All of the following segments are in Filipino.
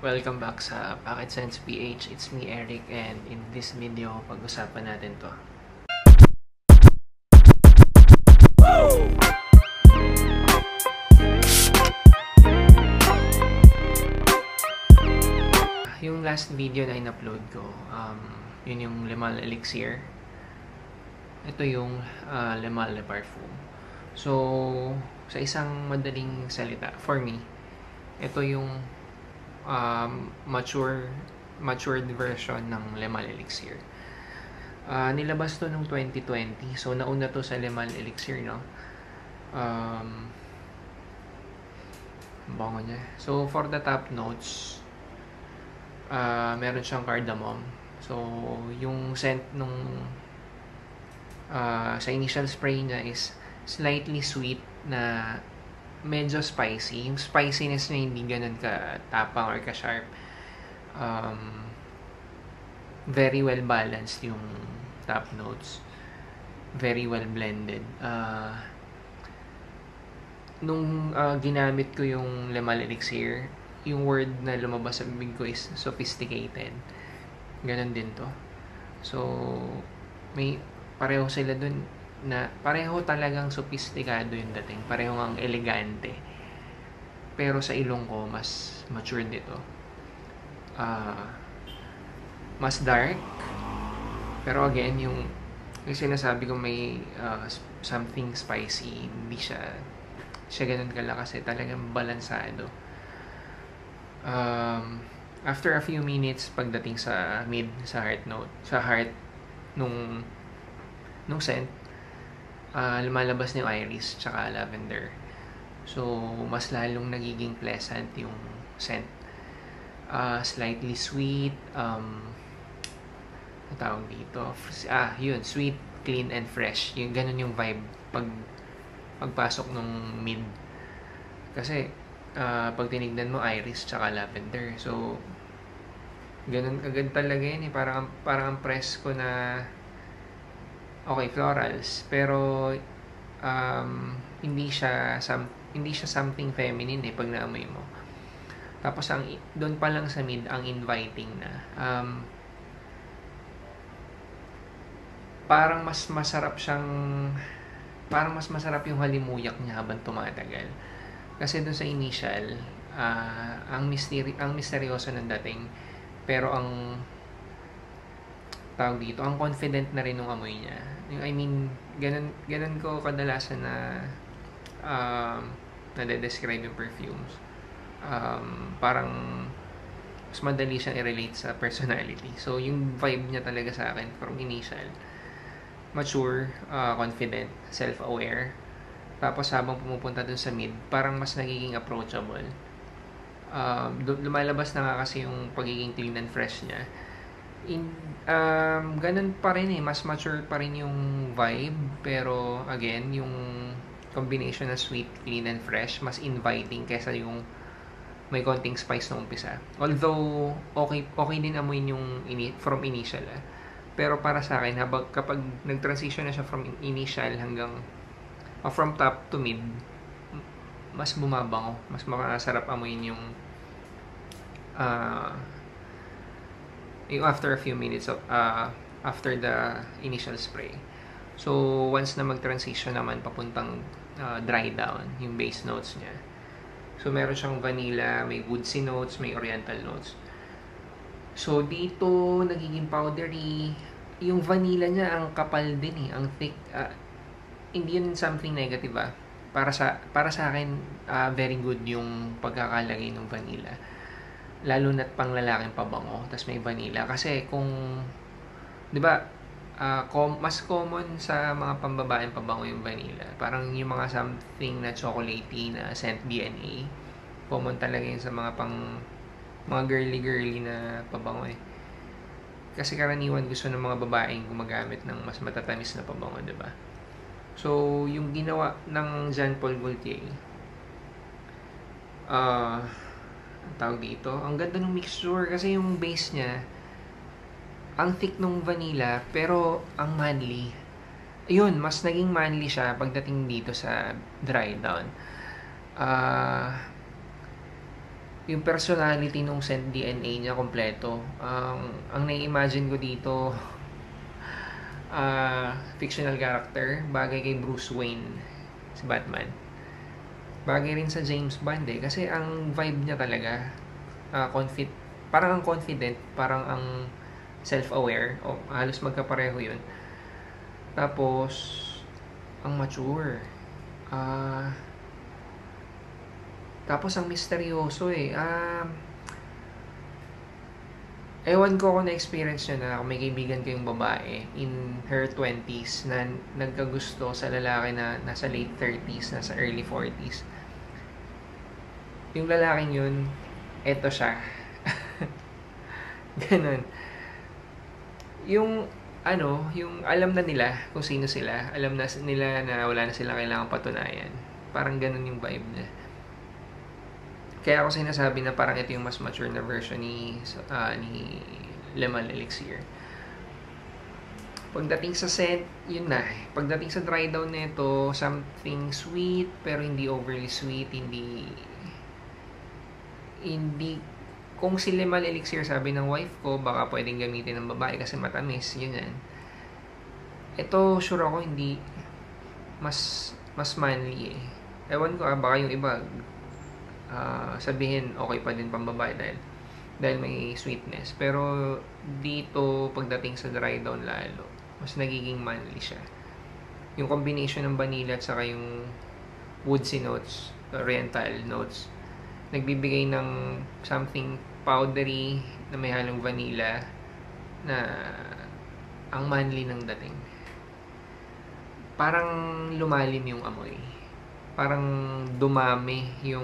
Welcome back sa Pocket Sense PH. It's me, Eric, and in this video, pag-usapan natin to. Yung last video na in-upload ko, yun yung Lemal Elixir. Ito yung Lemal Le Parfum. So, sa isang madaling salita, for me, ito yung matured version ng Lemal Elixir. Nilabas to noong 2020. So, nauna to sa Lemal Elixir, no? Bango niya. So, for the top notes, meron siyang cardamom. So, yung scent nung sa initial spray niya is slightly sweet na medyo spicy. Yung spiciness niya hindi ganun ka-tapang or ka-sharp. Very well balanced yung top notes. Very well blended. Nung ginamit ko yung Lemal Elixir, yung word na lumabas sa bibig ko is sophisticated. Ganun din to. So, may pareho sila dun na pareho talagang sophisticado yung dating. Pareho ang elegante. Pero sa ilong ko, mas mature dito. Mas dark. Pero again, yung sinasabi ko may something spicy. Hindi siya ganun kalakas eh. Talagang balansado. After a few minutes, pagdating sa mid, sa heart nung scent, lumalabas na yung iris tsaka lavender. So, mas lalong nagiging pleasant yung scent. Slightly sweet, ang tawag dito, yun, sweet, clean, and fresh. Yung ganun yung vibe pagpasok nung mid. Kasi, pag tinignan mo, iris tsaka lavender. So, ganun agad talaga yun eh. Parang ang press ko na okay, florals, pero hindi siya something feminine eh pag naamoy mo. Tapos doon pa lang sa mid ang inviting na. Parang mas masarap yung halimuyak niya habang tumatagal. Kasi doon sa initial, ang misteryoso ng dating, pero ang tawag dito, ang confident na rin ng amoy niya. I mean, ganun ko kadalasan na nade-describe yung perfumes. Parang mas madali siyang i-relate sa personality. So, yung vibe niya talaga sa akin from initial, mature, confident, self-aware. Tapos habang pumupunta dun sa mid, parang mas nagiging approachable. Lumalabas na nga kasi yung pagiging clean and fresh niya. Ganun pa rin eh, mas mature pa rin yung vibe, pero again, yung combination na sweet, clean, and fresh, mas inviting kaysa yung may konting spice na umpisa. Although, okay din amoyin yung from initial pero para sa akin, kapag nag-transition na siya from initial hanggang from top to mid, mas bumabango, mas makasarap amoyin yung after a few minutes of after the initial spray. So, once na mag-transition naman papuntang dry down, yung base notes niya. So, meron siyang vanilla, may woodsy notes, may oriental notes. So, dito, nagiging powdery. Yung vanilla niya, ang kapal din ang thick. Hindi yun something negative Para sa akin, very good yung pagkakalagay ng vanilla. Lalo na't pang lalaking pabango, tas may vanilla. Kasi kung, di ba, mas common sa mga pambabaeng pabango yung vanilla. Parang yung mga something na chocolatey na scent DNA. Common talaga yun sa mga girly na pabango eh. Kasi karaniwan gusto ng mga babaeng gumagamit ng mas matatamis na pabango, di ba? So, yung ginawa ng Jean Paul Gaultier, ang tawag dito, ang ganda ng mixture kasi yung base niya, ang thick nung vanilla, pero ang manly. Yun, mas naging manly siya pagdating dito sa dry down. yung personality nung scent DNA niya kompleto. Ang nai-imagine ko dito, fictional character, bagay kay Bruce Wayne, si Batman. Bagay rin sa James Bond kasi ang vibe niya talaga, parang ang confident, parang ang self-aware, halos magkapareho yun. Tapos, ang mature. Tapos, ang misteryoso ewan ko kung na-experience nyo na may kaibigan kayong babae in her 20s na nagkagusto sa lalaki na nasa late 30s, nasa early 40s. Yung lalaking yun, eto siya. Ganun. Yung alam na nila kung sino sila. Alam na nila na wala na silang kailangang patunayan. Parang ganun yung vibe niya. Kaya ako sinasabi na parang ito yung mas mature na version ni Le Mal Elixir. Pagdating sa scent, yun na. Pagdating sa dry down nito, something sweet pero hindi overly sweet, hindi kung si Le Mal Elixir sabi ng wife ko, baka pwedeng gamitin ng babae kasi matamis, yun yan. Ito, sure ako, hindi mas manly Ewan ko baka yung iba sabihin okay pa din pang babae dahil may sweetness. Pero dito, pagdating sa dry down lalo, mas nagiging manly siya. Yung combination ng vanilla at saka yung woodsy notes, oriental notes, nagbibigay ng something powdery na may halong vanilla na ang manly ng dating. Parang lumalim yung amoy. Parang dumami yung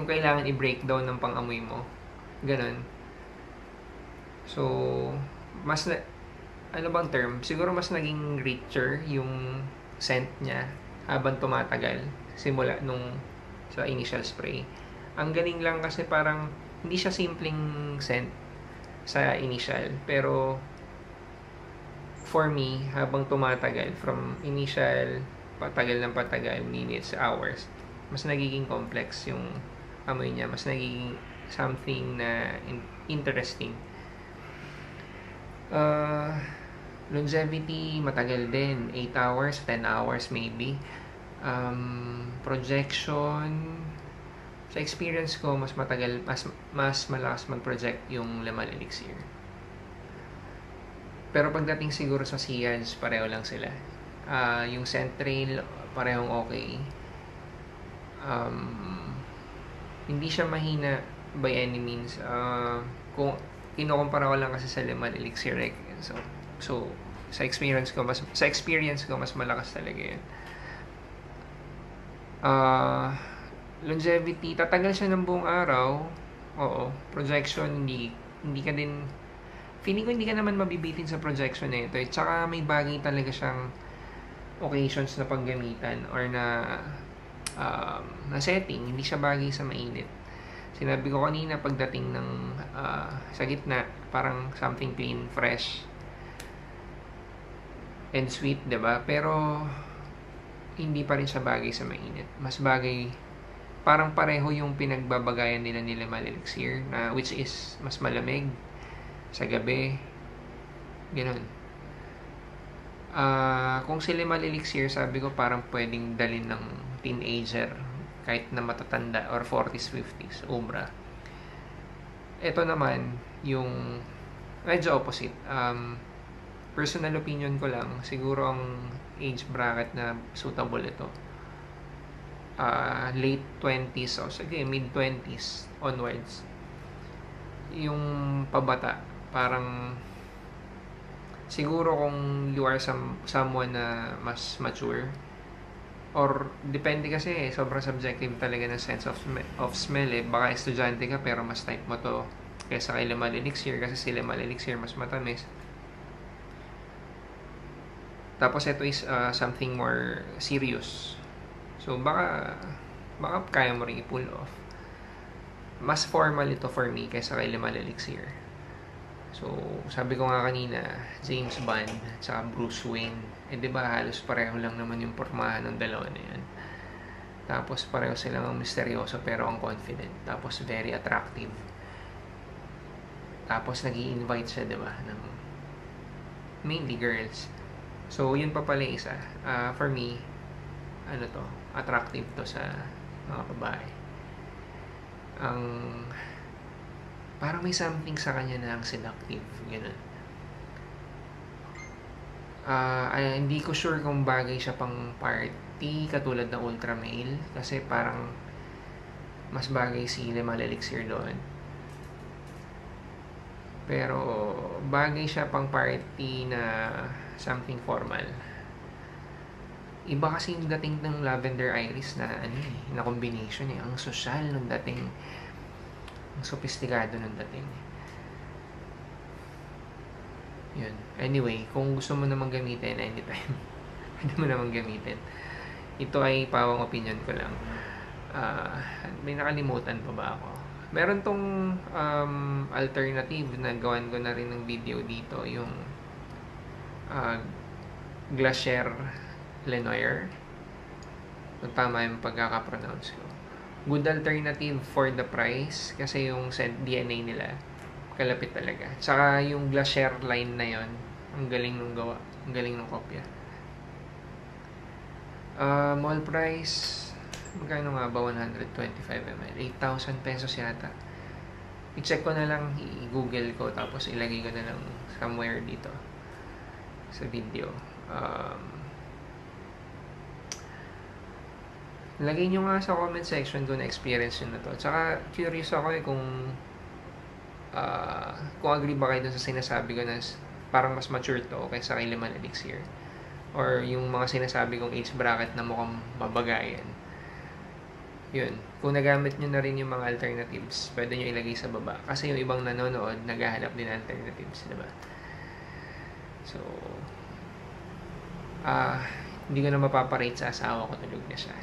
kailangan i-breakdown ng pang-amoy mo. Ganon. So, mas ano bang term? Siguro mas naging richer yung scent niya habang tumatagal simula nung sa initial spray. Ang galing lang kasi parang hindi siya simpleng scent sa initial, pero for me, habang tumatagal from initial patagal, minutes, hours, mas nagiging complex yung amoy niya, mas nagiging something na interesting. Longevity, matagal din. 8 hours, 10 hours maybe. Projection, sa experience ko, mas matagal, mas malakas mag-project yung Le Mal Elixir. Pero pagdating siguro sa Ciads, pareho lang sila. Yung scent trail, parehong okay. Hindi siya mahina by any means. Kung kinukumpara ko lang kasi sa Le Mal Elixir, so sa experience ko mas malakas talaga yun. Longevity, tatagal siya ng buong araw. Oo, projection, hindi ka din, feeling ko hindi ka naman mabibitin sa projection na ito. Tsaka may bagay talaga siyang occasions na paggamitan or na setting. Hindi siya bagay sa mainit. Sinabi ko kanina, pagdating ng sa gitna, parang something clean, fresh and sweet, diba? Pero hindi pa rin siya bagay sa mainit. Mas bagay, parang pareho yung pinagbabagayan nila ni Le Mal Elixir, na which is mas malamig sa gabi, ganun. Kung si Le Mal Elixir, sabi ko parang pwedeng dalin ng teenager kahit na matatanda or 40s, 50s, obra. Ito naman yung medyo opposite. Personal opinion ko lang, siguro ang age bracket na suitable ito, late 20s o sige mid 20s onwards. Yung pabata, parang siguro kung you are someone na mas mature, or depende kasi sobrang subjective talaga ng sense of smell baka estudyante ka pero mas type mo to kaysa kay Le Mal Elixir kasi si Le Mal Elixir mas matamis. Tapos ito is something more serious. So baka kaya mo rin i-pull off. Mas formal ito for me kaysa kay Le Mal Elixir. So, sabi ko nga kanina, James Bond at saka Bruce Wayne. Eh, di ba halos pareho lang naman yung pormahan ng dalawa na yan. Tapos, pareho silang ang misteryoso pero ang confident. Tapos, very attractive. Tapos, nag-i-invite siya, di ba, ng mainly girls. So, yun pa pala isa. For me, ano to, attractive to sa mga babae. Ang parang may something sa kanya na ang seductive, ganun. Hindi ko sure kung bagay siya pang party katulad ng ultra male kasi parang mas bagay si Limal Elixir doon. Pero bagay siya pang party na something formal. Iba kasi yung dating ng Lavender Iris na na combination eh. Ang social nung dating, ang sophisticado nung dating. Yun. Anyway, kung gusto mo namang gamitin anytime, pwede mo namang gamitin. Ito ay pawang opinion ko lang. May nakalimutan pa ba ako? Meron tong alternative na gawan ko na rin ng video dito, yung Glacier Lenoir. Kung tama yung pagkakapronounce ko. Good alternative for the price kasi yung DNA nila kalapit talaga. Tsaka yung Glacier line na yon, ang galing nung gawa, ang galing nung kopya. Mall price, magkano nga ba? 125 ml, 8,000 pesos yata. I-check ko na lang, i-google ko, tapos ilagay ko na lang somewhere dito sa video. Lagay nyo nga sa comment section kung na-experience nyo na to. Tsaka curious ako kung agree ba kayo dun sa sinasabi ko na parang mas mature to kaysa kay Limal Elixir. Or yung mga sinasabi kong age bracket na mukhang babagayan. Yun. Kung nagamit nyo na rin yung mga alternatives, pwede nyo ilagay sa baba. Kasi yung ibang nanonood, naghahanap din alternatives, diba? So, hindi ko na mapaparate sa asawa ko, tulog na siya.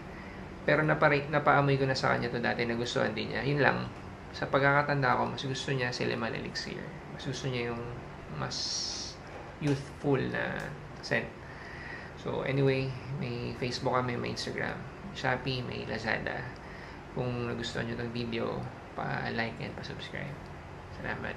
Pero napaamoy ko na sa kanya to dati, nagustuhan din niya. Yun lang, sa pagkakatanda ko, mas gusto niya si Limal Elixir. Mas gusto niya yung mas youthful na scent. So anyway, may Facebook kami, may Instagram, Shopee, may Lazada. Kung nagustuhan nyo itong video, pa-like and pa-subscribe. Salamat.